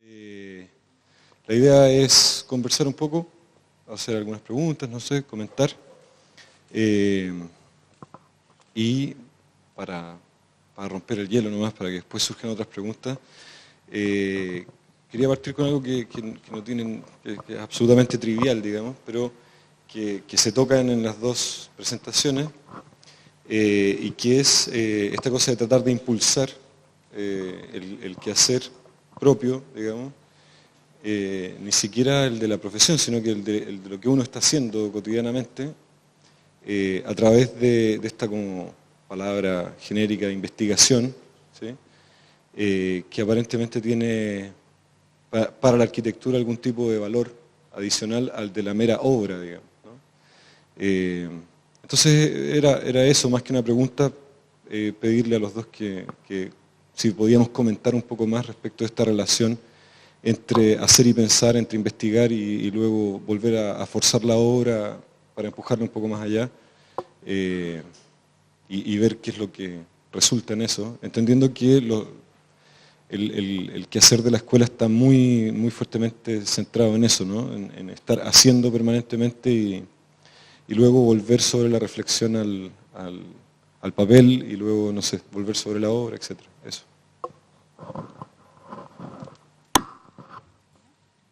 La idea es conversar un poco, hacer algunas preguntas, no sé, comentar. Y para romper el hielo nomás, para que después surjan otras preguntas, quería partir con algo que no tienen, que es absolutamente trivial, digamos, pero que se tocan en las dos presentaciones, y que es esta cosa de tratar de impulsar el quehacer propio, digamos, ni siquiera el de la profesión, sino que el de lo que uno está haciendo cotidianamente, a través de esta como palabra genérica de investigación, ¿sí? Que aparentemente tiene para la arquitectura algún tipo de valor adicional al de la mera obra, digamos, ¿no? Entonces era eso, más que una pregunta, pedirle a los dos que si podíamos comentar un poco más respecto a esta relación entre hacer y pensar, entre investigar y luego volver a forzar la obra para empujarla un poco más allá, y ver qué es lo que resulta en eso, entendiendo que el quehacer de la escuela está muy, muy fuertemente centrado en eso, ¿no? En estar haciendo permanentemente y luego volver sobre la reflexión al papel y luego, no sé, volver sobre la obra, etc. Eso.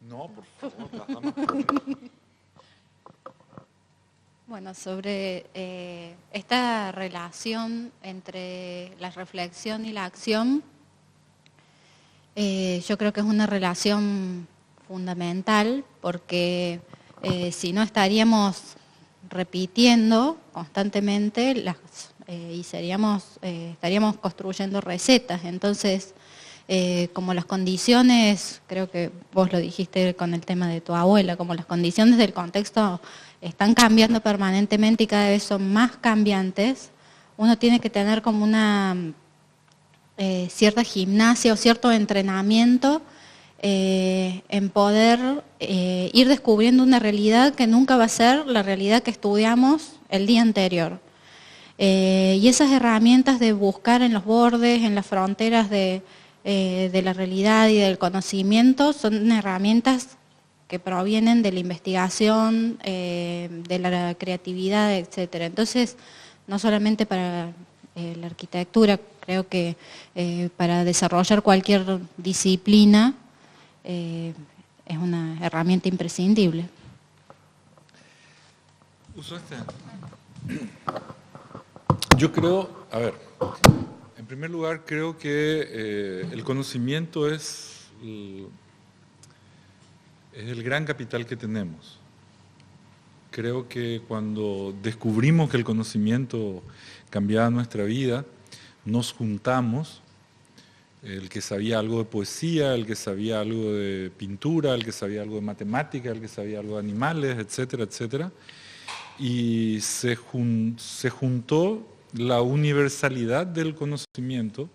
No, por favor. Bueno, sobre esta relación entre la reflexión y la acción, yo creo que es una relación fundamental porque si no estaríamos repitiendo constantemente y estaríamos construyendo recetas. Entonces, como las condiciones, creo que vos lo dijiste con el tema de tu abuela, como las condiciones del contexto están cambiando permanentemente y cada vez son más cambiantes, uno tiene que tener como una cierta gimnasia o cierto entrenamiento en poder ir descubriendo una realidad que nunca va a ser la realidad que estudiamos el día anterior. Y esas herramientas de buscar en los bordes, en las fronteras de la realidad y del conocimiento, son herramientas que provienen de la investigación, de la creatividad, etc. Entonces, no solamente para la arquitectura, creo que para desarrollar cualquier disciplina es una herramienta imprescindible. Yo creo, a ver, en primer lugar creo que el conocimiento es el gran capital que tenemos. Creo que cuando descubrimos que el conocimiento cambiaba nuestra vida, nos juntamos, el que sabía algo de poesía, el que sabía algo de pintura, el que sabía algo de matemática, el que sabía algo de animales, etcétera, etcétera, y se juntó la universalidad del conocimiento,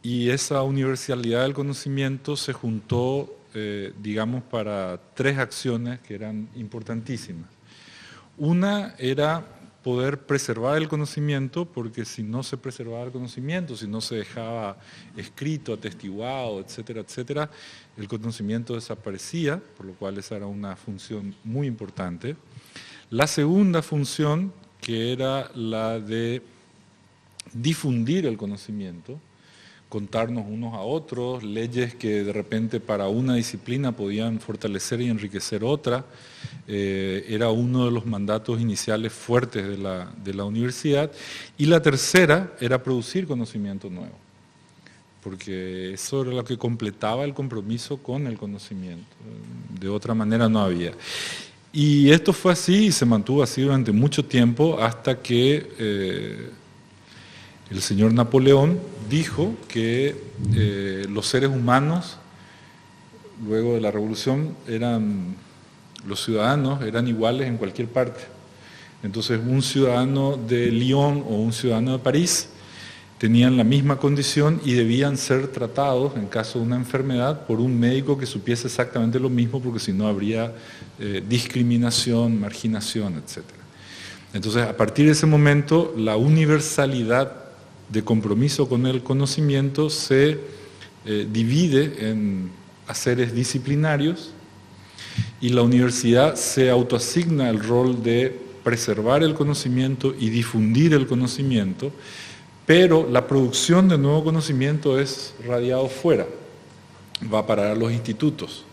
y esa universalidad del conocimiento se juntó, digamos, para tres acciones que eran importantísimas. Una era poder preservar el conocimiento, porque si no se preservaba el conocimiento, si no se dejaba escrito, atestiguado, etcétera, etcétera, el conocimiento desaparecía, por lo cual esa era una función muy importante. La segunda función, que era la de difundir el conocimiento, contarnos unos a otros, leyes que de repente para una disciplina podían fortalecer y enriquecer otra, era uno de los mandatos iniciales fuertes de la universidad. Y la tercera era producir conocimiento nuevo, porque eso era lo que completaba el compromiso con el conocimiento, de otra manera no había. Y esto fue así y se mantuvo así durante mucho tiempo hasta que el señor Napoleón dijo que los seres humanos, luego de la revolución, los ciudadanos eran iguales en cualquier parte. Entonces un ciudadano de Lyon o un ciudadano de París tenían la misma condición y debían ser tratados en caso de una enfermedad por un médico que supiese exactamente lo mismo, porque si no habría discriminación, marginación, etc. Entonces, a partir de ese momento, la universalidad de compromiso con el conocimiento se divide en haceres disciplinarios y la universidad se autoasigna el rol de preservar el conocimiento y difundir el conocimiento, pero la producción de nuevo conocimiento es radiado fuera, va a parar a los institutos.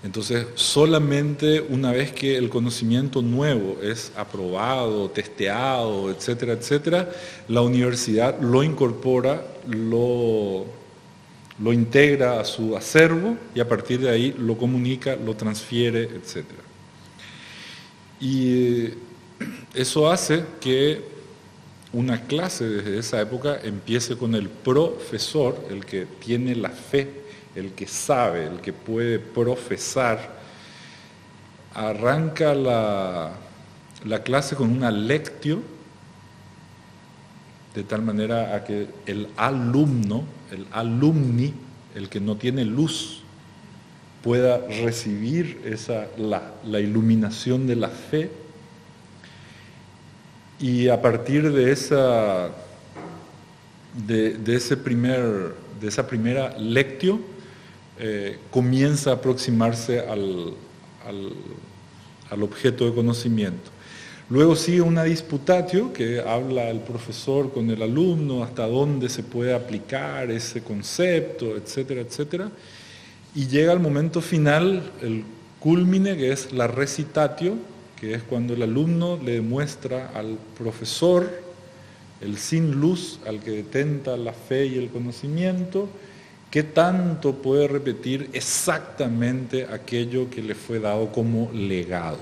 Entonces, solamente una vez que el conocimiento nuevo es aprobado, testeado, etcétera, etcétera, la universidad lo incorpora, lo integra a su acervo y a partir de ahí lo comunica, lo transfiere, etcétera. Y eso hace que una clase desde esa época empiece con el profesor, el que tiene la fe, el que sabe, el que puede profesar. Arranca la clase con una lectio, de tal manera a que el alumno, el alumni, el que no tiene luz, pueda recibir la iluminación de la fe, y a partir de esa primera lectio comienza a aproximarse al objeto de conocimiento. Luego sigue una disputatio que habla el profesor con el alumno hasta dónde se puede aplicar ese concepto, etcétera, etcétera. Y llega al momento final, el culmine, que es la recitatio, que es cuando el alumno le demuestra al profesor, el sin luz, al que detenta la fe y el conocimiento, qué tanto puede repetir exactamente aquello que le fue dado como legado.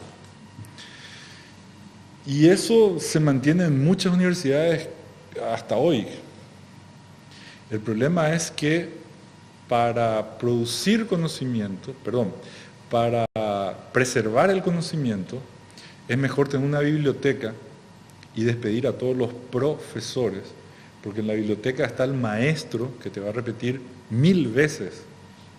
Y eso se mantiene en muchas universidades hasta hoy. El problema es que para producir conocimiento, para preservar el conocimiento, es mejor tener una biblioteca y despedir a todos los profesores, porque en la biblioteca está el maestro que te va a repetir 1000 veces,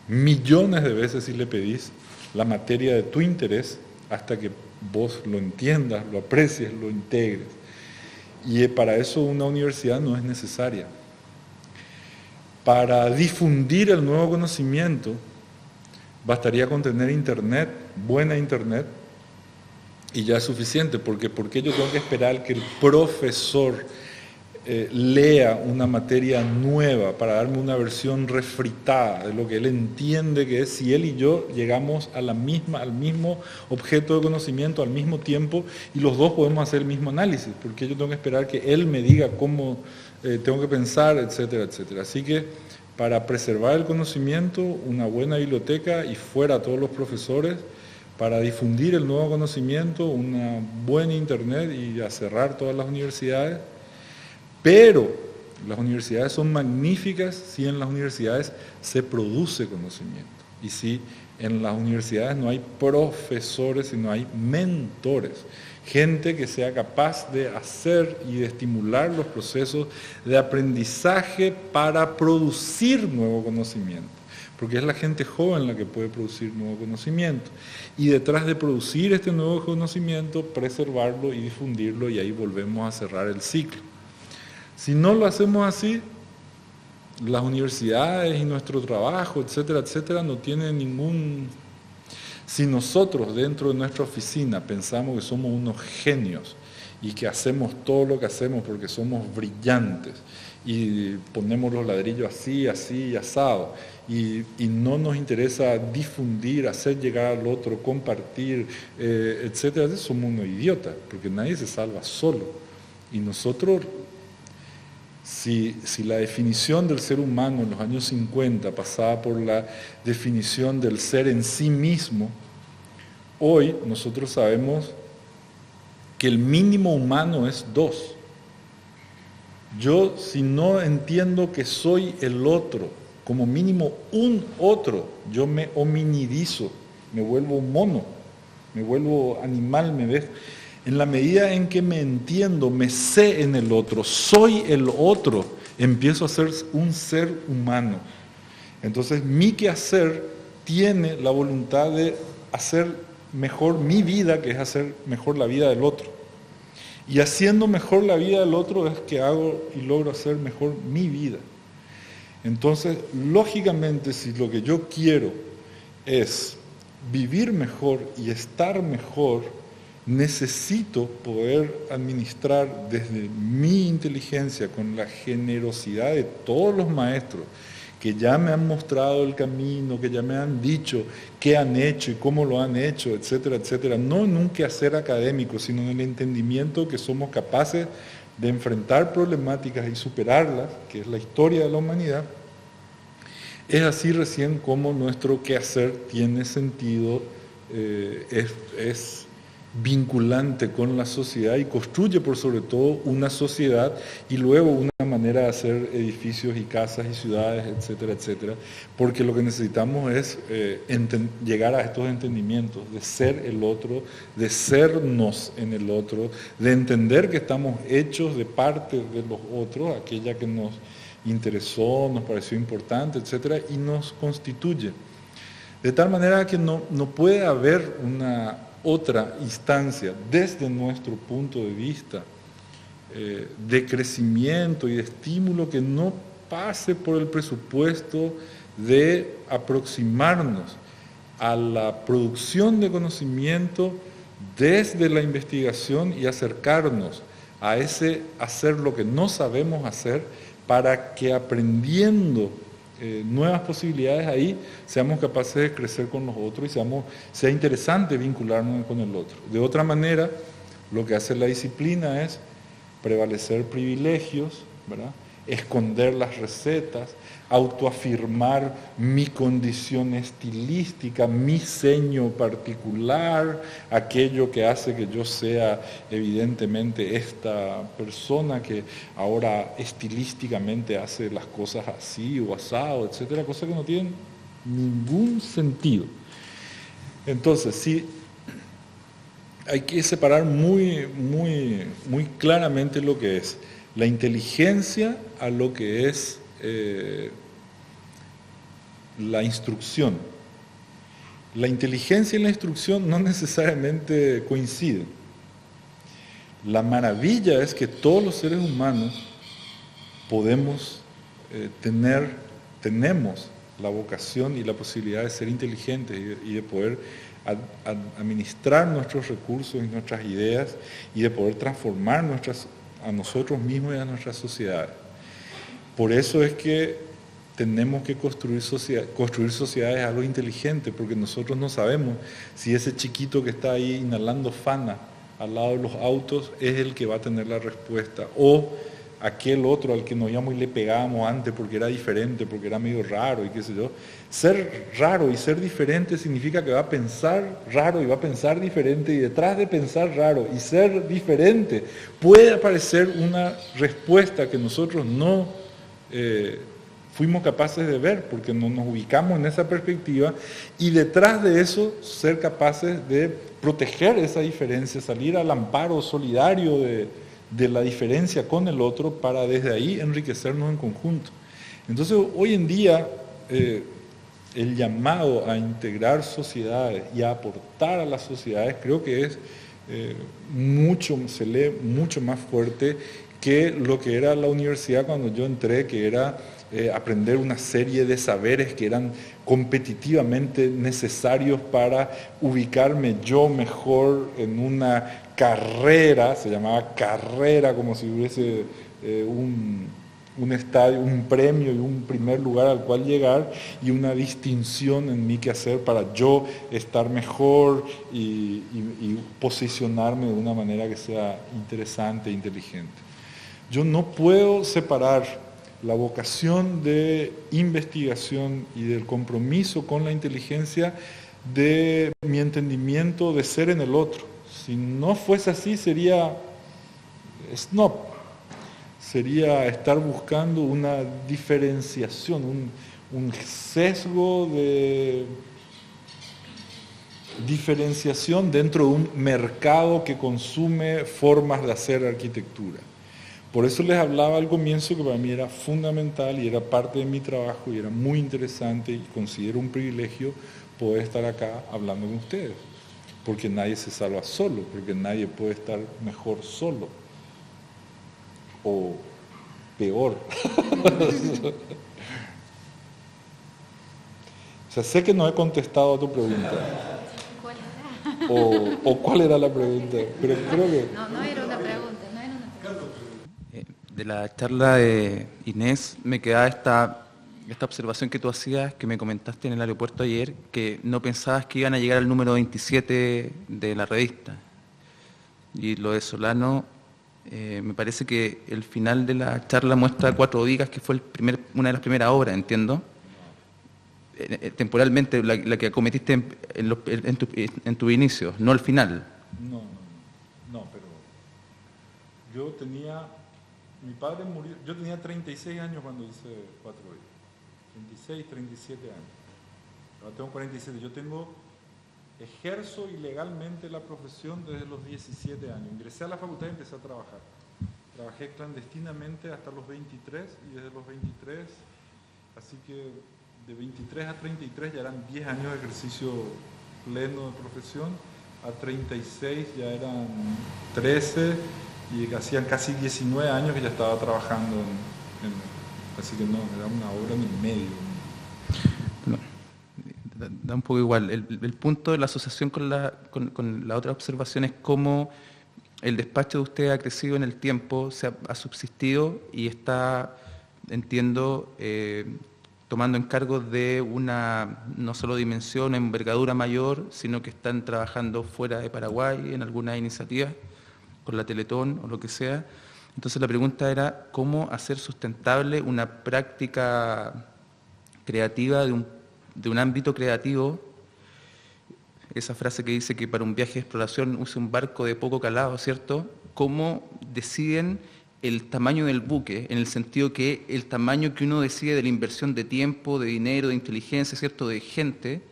millones de veces si le pedís la materia de tu interés hasta que vos lo entiendas, lo aprecies, lo integres. Y para eso una universidad no es necesaria. Para difundir el nuevo conocimiento, bastaría con tener internet, buena internet, y ya es suficiente, porque ¿por qué yo tengo que esperar que el profesor lea una materia nueva para darme una versión refritada de lo que él entiende que es, si él y yo llegamos a al mismo objeto de conocimiento al mismo tiempo y los dos podemos hacer el mismo análisis? ¿Por qué yo tengo que esperar que él me diga cómo tengo que pensar, etcétera, etcétera? Así que para preservar el conocimiento, una buena biblioteca y fuera todos los profesores, para difundir el nuevo conocimiento, una buena internet y a cerrar todas las universidades. Pero las universidades son magníficas si en las universidades se produce conocimiento y si en las universidades no hay profesores, sino hay mentores, gente que sea capaz de hacer y de estimular los procesos de aprendizaje para producir nuevo conocimiento, porque es la gente joven la que puede producir nuevo conocimiento, y detrás de producir este nuevo conocimiento, preservarlo y difundirlo, y ahí volvemos a cerrar el ciclo. Si no lo hacemos así, las universidades y nuestro trabajo, etcétera, etcétera, no tienen ningún... Si nosotros dentro de nuestra oficina pensamos que somos unos genios y que hacemos todo lo que hacemos porque somos brillantes y ponemos los ladrillos así, así y asado, y no nos interesa difundir, hacer llegar al otro, compartir, etcétera, somos unos idiotas, porque nadie se salva solo. Y nosotros... Si la definición del ser humano en los años 50 pasaba por la definición del ser en sí mismo, hoy nosotros sabemos que el mínimo humano es 2. Yo, si no entiendo que soy el otro, como mínimo un otro, yo me hominidizo, me vuelvo un mono, me vuelvo animal, me dejo... En la medida en que me entiendo, me sé en el otro, soy el otro, empiezo a ser un ser humano. Entonces mi quehacer tiene la voluntad de hacer mejor mi vida, que es hacer mejor la vida del otro. Y haciendo mejor la vida del otro es que hago y logro hacer mejor mi vida. Entonces, lógicamente, si lo que yo quiero es vivir mejor y estar mejor, necesito poder administrar desde mi inteligencia, con la generosidad de todos los maestros que ya me han mostrado el camino, que ya me han dicho qué han hecho y cómo lo han hecho, etcétera, etcétera. No en un quehacer académico, sino en el entendimiento que somos capaces de enfrentar problemáticas y superarlas, que es la historia de la humanidad. Es así recién como nuestro quehacer tiene sentido, es vinculante con la sociedad y construye por sobre todo una sociedad y luego una manera de hacer edificios y casas y ciudades, etcétera, etcétera, porque lo que necesitamos es llegar a estos entendimientos de ser el otro, de sernos en el otro, de entender que estamos hechos de parte de los otros, aquella que nos interesó, nos pareció importante, etcétera, y nos constituye. De tal manera que no puede haber una otra instancia desde nuestro punto de vista de crecimiento y de estímulo que no pase por el presupuesto de aproximarnos a la producción de conocimiento desde la investigación y acercarnos a ese hacer lo que no sabemos hacer para que aprendiendo nuevas posibilidades ahí, seamos capaces de crecer con los otros y sea interesante vincularnos con el otro. De otra manera, lo que hace la disciplina es prevalecer privilegios, ¿verdad? Esconder las recetas, autoafirmar mi condición estilística, mi seño particular, aquello que hace que yo sea evidentemente esta persona que ahora estilísticamente hace las cosas así o asado, etcétera, cosas que no tienen ningún sentido. Entonces, sí, hay que separar muy claramente lo que es la inteligencia a lo que es la instrucción. La inteligencia y la instrucción no necesariamente coinciden. La maravilla es que todos los seres humanos podemos tenemos la vocación y la posibilidad de ser inteligentes y de poder administrar nuestros recursos y nuestras ideas y de poder transformar a nosotros mismos y a nuestras sociedades. Por eso es que tenemos que construir sociedades algo inteligentes, porque nosotros no sabemos si ese chiquito que está ahí inhalando fana al lado de los autos es el que va a tener la respuesta, o aquel otro al que nos íbamos y le pegábamos antes porque era diferente, porque era medio raro y qué sé yo. Ser raro y ser diferente significa que va a pensar raro y va a pensar diferente, y detrás de pensar raro y ser diferente puede aparecer una respuesta que nosotros no fuimos capaces de ver porque no nos ubicamos en esa perspectiva, y detrás de eso ser capaces de proteger esa diferencia, salir al amparo solidario de la diferencia con el otro para desde ahí enriquecernos en conjunto. Entonces hoy en día el llamado a integrar sociedades y a aportar a las sociedades creo que es se lee mucho más fuerte que lo que era la universidad cuando yo entré, que era aprender una serie de saberes que eran competitivamente necesarios para ubicarme yo mejor en una carrera, se llamaba carrera, como si hubiese un estadio, un premio y un primer lugar al cual llegar y una distinción en mi quehacer para yo estar mejor y posicionarme de una manera que sea interesante e inteligente. Yo no puedo separar la vocación de investigación y del compromiso con la inteligencia de mi entendimiento de ser en el otro. Si no fuese así sería snob, sería estar buscando una diferenciación, un sesgo de diferenciación dentro de un mercado que consume formas de hacer arquitectura. Por eso les hablaba al comienzo que para mí era fundamental y era parte de mi trabajo y era muy interesante y considero un privilegio poder estar acá hablando con ustedes. Porque nadie se salva solo, porque nadie puede estar mejor solo o peor. sea, sé que no he contestado a tu pregunta. O cuál era la pregunta, pero creo que... No era una pregunta. De la charla de Inés me quedaba esta observación que tú hacías, que me comentaste en el aeropuerto ayer, que no pensabas que iban a llegar al número 27 de la revista. Y lo de Solano, me parece que el final de la charla muestra 4 Vigas, que fue una de las primeras obras, entiendo. Temporalmente, la que acometiste en tu inicio, no al final. No, pero yo tenía, mi padre murió, yo tenía 36 años cuando hice 4 Vigas, 36, 37 años, ahora tengo 47, ejerzo ilegalmente la profesión desde los 17 años, ingresé a la facultad y empecé a trabajar, trabajé clandestinamente hasta los 23 y desde los 23, así que de 23 a 33 ya eran 10 años de ejercicio pleno de profesión, a 36 ya eran 13 y hacían casi 19 años que ya estaba trabajando así que no, era una obra en el medio. No, da un poco igual. El punto de la asociación con la otra observación es cómo el despacho de usted ha crecido en el tiempo, ha subsistido y está, entiendo, tomando encargos de una no solo dimensión, envergadura mayor, sino que están trabajando fuera de Paraguay en algunas iniciativas, con la Teletón o lo que sea. Entonces la pregunta era cómo hacer sustentable una práctica creativa de un ámbito creativo. Esa frase que dice que para un viaje de exploración use un barco de poco calado, ¿cierto? ¿Cómo deciden el tamaño del buque, en el sentido que el tamaño que uno decide de la inversión de tiempo, de dinero, de inteligencia, ¿cierto?, de gente,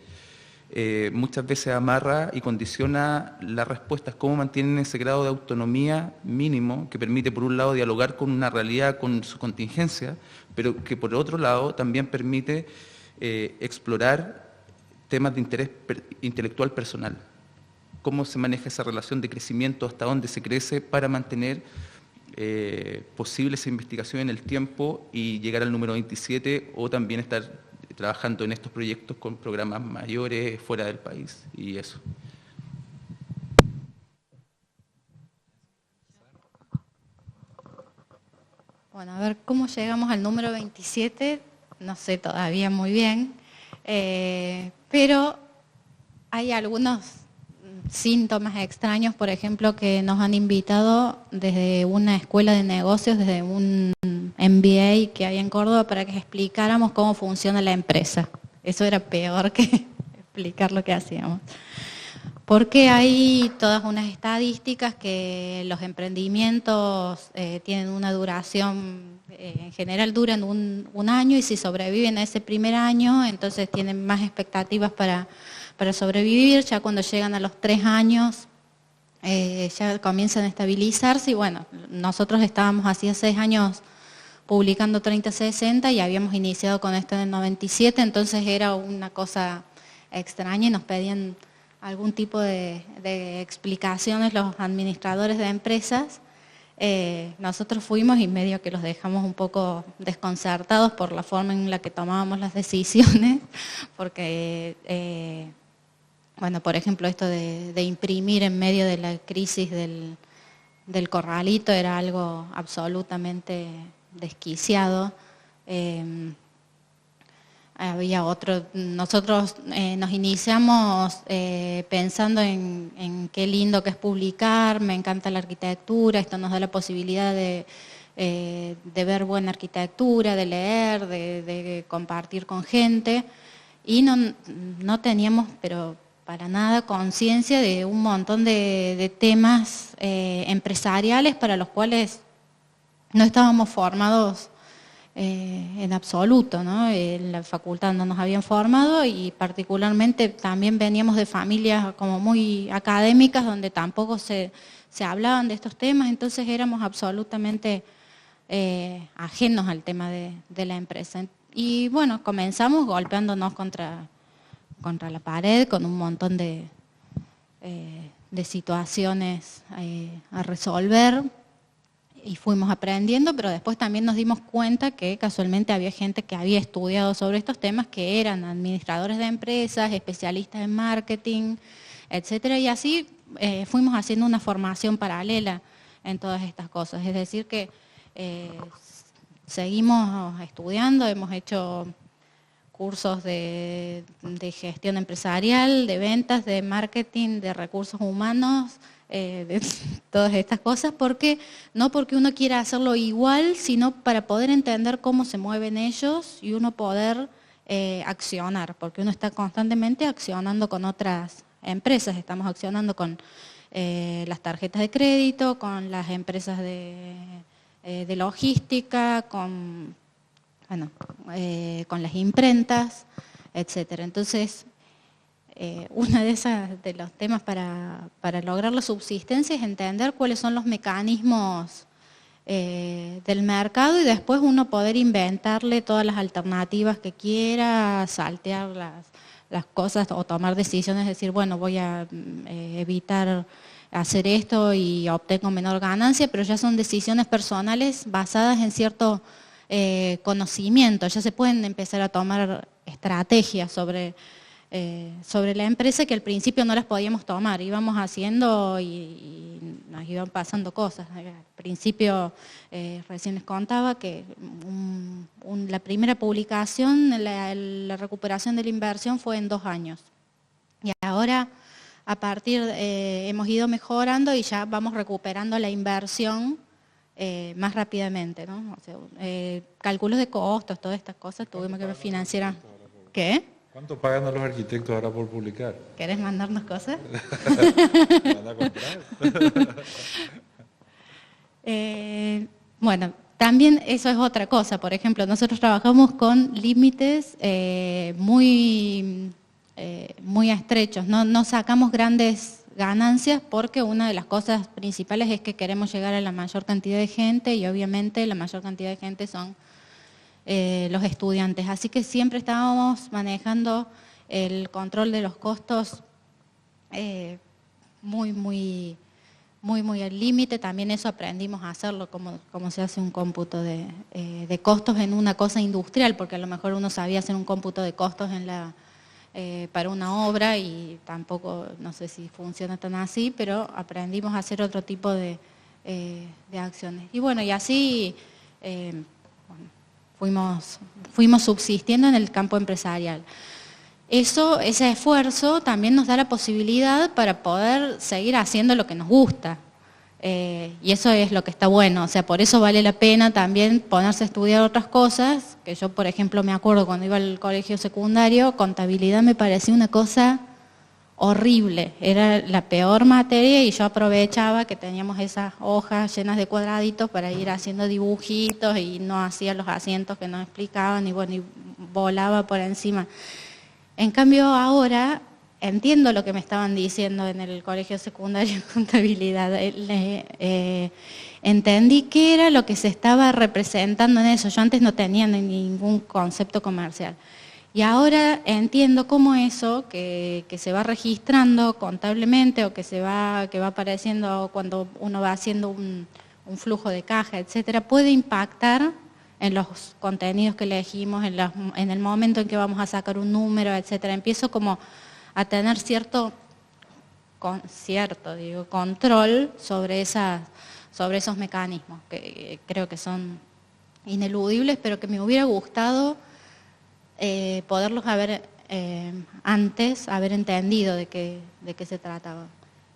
muchas veces amarra y condiciona las respuestas? ¿Cómo mantienen ese grado de autonomía mínimo que permite, por un lado, dialogar con una realidad, con su contingencia, pero que, por otro lado, también permite explorar temas de interés intelectual personal? ¿Cómo se maneja esa relación de crecimiento, hasta dónde se crece para mantener posible esa investigación en el tiempo y llegar al número 27, o también estar trabajando en estos proyectos con programas mayores fuera del país y eso? Bueno, a ver, ¿cómo llegamos al número 27? No sé todavía muy bien, pero hay algunos síntomas extraños, por ejemplo, que nos han invitado desde una escuela de negocios, desde un MBA que hay en Córdoba, para que explicáramos cómo funciona la empresa. Eso era peor que explicar lo que hacíamos. Porque hay todas unas estadísticas que los emprendimientos tienen una duración, en general duran un año, y si sobreviven a ese primer año, entonces tienen más expectativas para sobrevivir. Ya cuando llegan a los 3 años ya comienzan a estabilizarse, y bueno, nosotros estábamos hacía 6 años publicando 3060 y habíamos iniciado con esto en el 97, entonces era una cosa extraña y nos pedían algún tipo de explicaciones los administradores de empresas. Nosotros fuimos y medio que los dejamos un poco desconcertados por la forma en la que tomábamos las decisiones, porque, bueno, por ejemplo, esto de imprimir en medio de la crisis del corralito era algo absolutamente desquiciado. Había otro, nosotros nos iniciamos pensando en qué lindo que es publicar, me encanta la arquitectura, esto nos da la posibilidad de ver buena arquitectura, de leer, de compartir con gente, y no teníamos, pero para nada, conciencia de un montón de temas empresariales para los cuales no estábamos formados en absoluto, ¿no? En la facultad no nos habían formado, y particularmente también veníamos de familias como muy académicas donde tampoco se hablaban de estos temas, entonces éramos absolutamente ajenos al tema de la empresa. Y bueno, comenzamos golpeándonos contra la pared con un montón de situaciones a resolver. y fuimos aprendiendo, pero después también nos dimos cuenta que casualmente había gente que había estudiado sobre estos temas, que eran administradores de empresas, especialistas en marketing, etcétera, y así fuimos haciendo una formación paralela en todas estas cosas. Es decir que seguimos estudiando, hemos hecho cursos de gestión empresarial, de ventas, de marketing, de recursos humanos, de todas estas cosas, no porque uno quiera hacerlo igual, sino para poder entender cómo se mueven ellos y uno poder accionar, porque uno está constantemente accionando con otras empresas, estamos accionando con las tarjetas de crédito, con las empresas de logística, con las imprentas, etcétera. Entonces, uno de los temas para lograr la subsistencia es entender cuáles son los mecanismos del mercado y después uno poder inventarle todas las alternativas que quiera, saltear las cosas o tomar decisiones, decir, bueno, voy a evitar hacer esto y obtengo menor ganancia, pero ya son decisiones personales basadas en cierto conocimiento, ya se pueden empezar a tomar estrategias sobre la empresa que al principio no las podíamos tomar, íbamos haciendo y nos iban pasando cosas. Al principio, recién les contaba que la primera publicación, la recuperación de la inversión fue en 2 años. Y ahora, hemos ido mejorando y ya vamos recuperando la inversión más rápidamente, ¿no? O sea, cálculos de costos, todas estas cosas, tuvimos que financiar. ¿Qué? ¿Cuánto pagan a los arquitectos ahora por publicar? ¿Querés mandarnos cosas? ¿Van a comprar? Bueno, también eso es otra cosa. Por ejemplo, nosotros trabajamos con límites muy estrechos. No sacamos grandes ganancias porque una de las cosas principales es que queremos llegar a la mayor cantidad de gente y obviamente la mayor cantidad de gente son los estudiantes. Así que siempre estábamos manejando el control de los costos muy al límite. También eso aprendimos a hacerlo, como se hace un cómputo de costos en una cosa industrial, porque a lo mejor uno sabía hacer un cómputo de costos para una obra y tampoco, no sé si funciona tan así, pero aprendimos a hacer otro tipo de acciones. Y bueno, y así fuimos subsistiendo en el campo empresarial. Ese esfuerzo también nos da la posibilidad para poder seguir haciendo lo que nos gusta. Y eso es lo que está bueno, o sea, por eso vale la pena también ponerse a estudiar otras cosas, que yo, por ejemplo, me acuerdo cuando iba al colegio secundario, contabilidad me parecía una cosa horrible, era la peor materia y yo aprovechaba que teníamos esas hojas llenas de cuadraditos para ir haciendo dibujitos y no hacía los asientos que no explicaban y bueno, y volaba por encima. En cambio ahora entiendo lo que me estaban diciendo en el colegio secundario de contabilidad, entendí qué era lo que se estaba representando en eso, yo antes no tenía ningún concepto comercial. Y ahora entiendo cómo eso que se va registrando contablemente o que va apareciendo cuando uno va haciendo un flujo de caja, etcétera, puede impactar en los contenidos que elegimos, en el momento en que vamos a sacar un número, etcétera. Empiezo como a tener cierto control sobre esos mecanismos que creo que son ineludibles, pero que me hubiera gustado poderlos haber antes haber entendido de qué se trataba.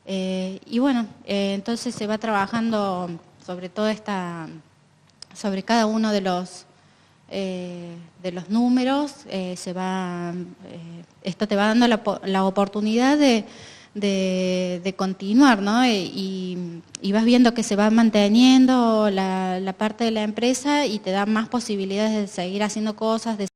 Y bueno, entonces se va trabajando sobre sobre cada uno de los números, esto te va dando la oportunidad de continuar, ¿no? Y vas viendo que se va manteniendo la parte de la empresa y te da más posibilidades de seguir haciendo cosas, de